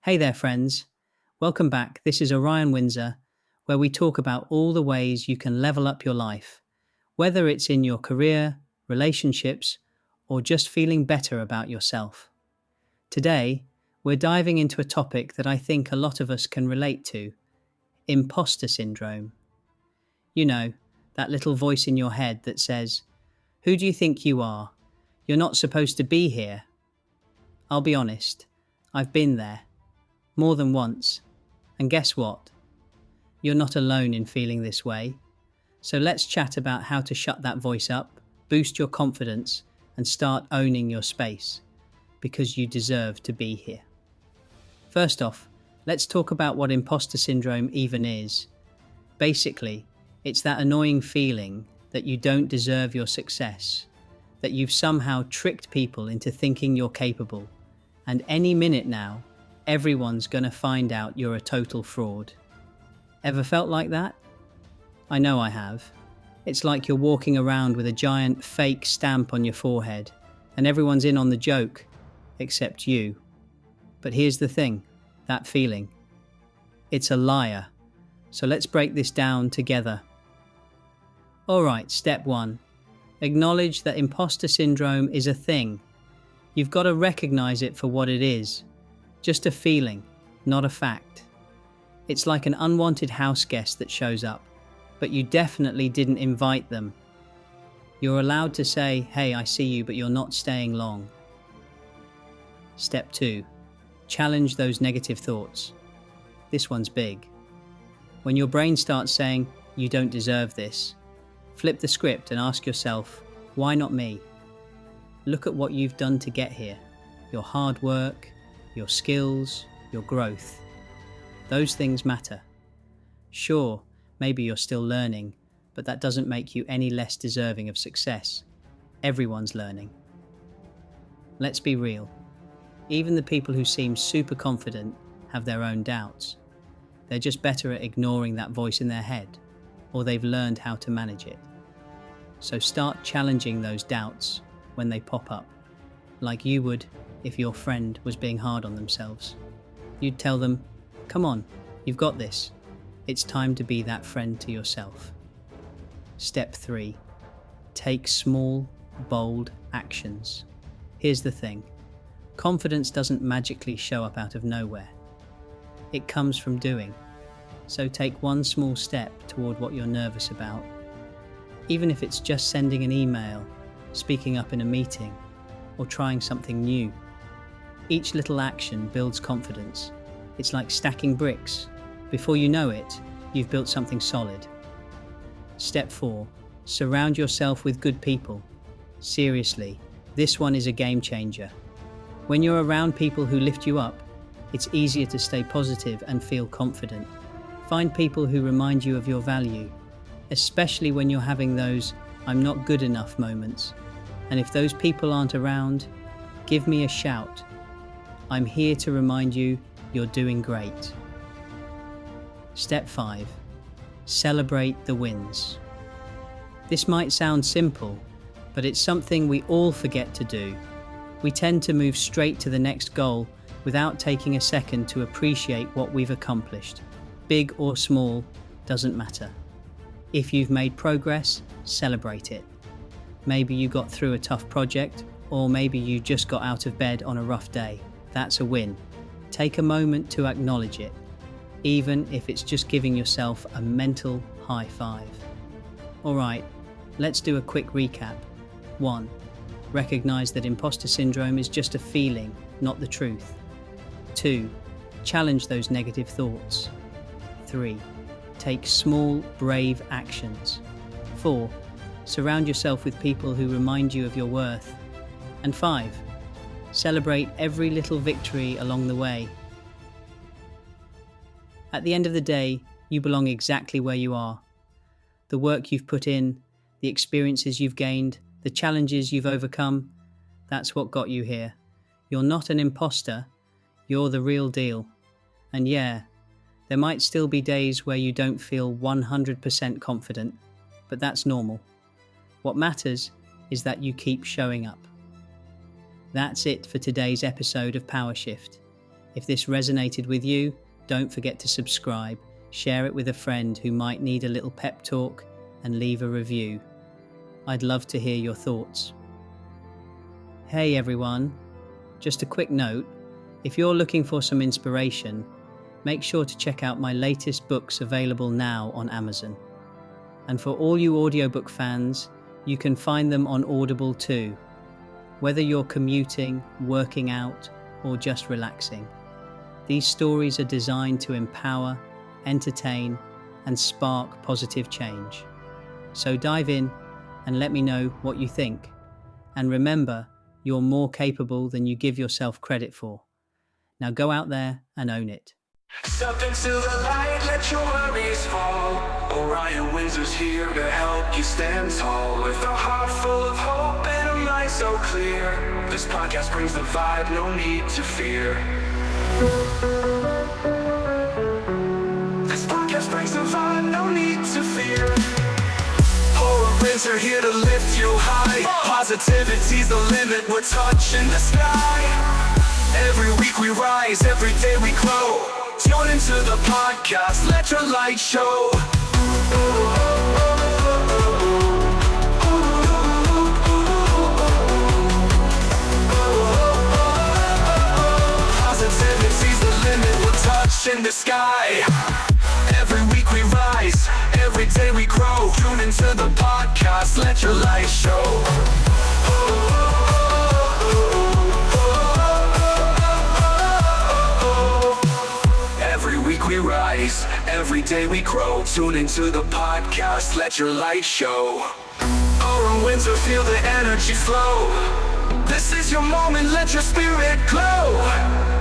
Hey there, friends. Welcome back. This is Orion Windsor, where we talk about all the ways you can level up your life, whether it's in your career, relationships, or just feeling better about yourself. Today, we're diving into a topic that I think a lot of us can relate to: imposter syndrome. You know, that little voice in your head that says, "Who do you think you are? You're not supposed to be here." I'll be honest, I've been there more than once. And guess what? You're not alone in feeling this way. So let's chat about how to shut that voice up, boost your confidence, and start owning your space, because you deserve to be here. First off, let's talk about what imposter syndrome even is. Basically, it's that annoying feeling that you don't deserve your success, that you've somehow tricked people into thinking you're capable, and any minute now, everyone's gonna find out you're a total fraud. Ever felt like that? I know I have. It's like you're walking around with a giant fake stamp on your forehead, and everyone's in on the joke, except you. But here's the thing, that feeling. It's a liar. So let's break this down together. Alright, step 1. Acknowledge that imposter syndrome is a thing. You've got to recognize it for what it is. Just a feeling, not a fact. It's like an unwanted house guest that shows up, but you definitely didn't invite them. You're allowed to say, "Hey, I see you, but you're not staying long." Step 2. Challenge those negative thoughts. This one's big. When your brain starts saying, "You don't deserve this," flip the script and ask yourself, "Why not me?" Look at what you've done to get here. Your hard work, your skills, your growth. Those things matter. Sure, maybe you're still learning, but that doesn't make you any less deserving of success. Everyone's learning. Let's be real. Even the people who seem super confident have their own doubts. They're just better at ignoring that voice in their head, or they've learned how to manage it. So start challenging those doubts when they pop up, like you would if your friend was being hard on themselves. You'd tell them, "Come on, you've got this." It's time to be that friend to yourself. Step 3. Take small, bold actions. Here's the thing. Confidence doesn't magically show up out of nowhere. It comes from doing. So take one small step toward what you're nervous about. Even if it's just sending an email, speaking up in a meeting, or trying something new. Each little action builds confidence. It's like stacking bricks. Before you know it, you've built something solid. Step 4. Surround yourself with good people. Seriously, this one is a game changer. When you're around people who lift you up, it's easier to stay positive and feel confident. Find people who remind you of your value, especially when you're having those "I'm not good enough" moments. And if those people aren't around, give me a shout. I'm here to remind you you're doing great. Step 5. Celebrate the wins. This might sound simple, but it's something we all forget to do. We tend to move straight to the next goal without taking a second to appreciate what we've accomplished. Big or small, doesn't matter. If you've made progress, celebrate it. Maybe you got through a tough project, or maybe you just got out of bed on a rough day. That's a win. Take a moment to acknowledge it, even if it's just giving yourself a mental high five. Alright, let's do a quick recap. 1. Recognize that imposter syndrome is just a feeling, not the truth. 2. Challenge those negative thoughts. 3. Take small, brave actions. 4. Surround yourself with people who remind you of your worth. And 5. Celebrate every little victory along the way. At the end of the day, you belong exactly where you are. The work you've put in, the experiences you've gained, the challenges you've overcome, that's what got you here. You're not an imposter, you're the real deal. And yeah, there might still be days where you don't feel 100% confident, but that's normal. What matters is that you keep showing up. That's it for today's episode of Power Shift. If this resonated with you, don't forget to subscribe, share it with a friend who might need a little pep talk, and leave a review. I'd love to hear your thoughts. Hey everyone, just a quick note, if you're looking for some inspiration, make sure to check out my latest books available now on Amazon. And for all you audiobook fans, you can find them on Audible too. Whether you're commuting, working out, or just relaxing, these stories are designed to empower, entertain, and spark positive change. So dive in and let me know what you think. And remember, you're more capable than you give yourself credit for. Now go out there and own it. Step into the light, let your worries fall. Orion Windsor's here to help you stand tall. With a heart full of hope and a mind so clear, this podcast brings the vibe, no need to fear. This podcast brings the vibe, no need to fear. Winds are here to lift you high. Positivity's the limit, we're touching the sky. Every week we rise, every day we grow. Tune into the podcast, let your light show. Positivity's the limit, we're touching the sky. Every week we rise, every day we grow. Tune into the podcast, let your light show. Every week we rise, every day we grow. Tune into the podcast, let your light show. Aura Windsor, feel the energy flow. This is your moment, let your spirit glow.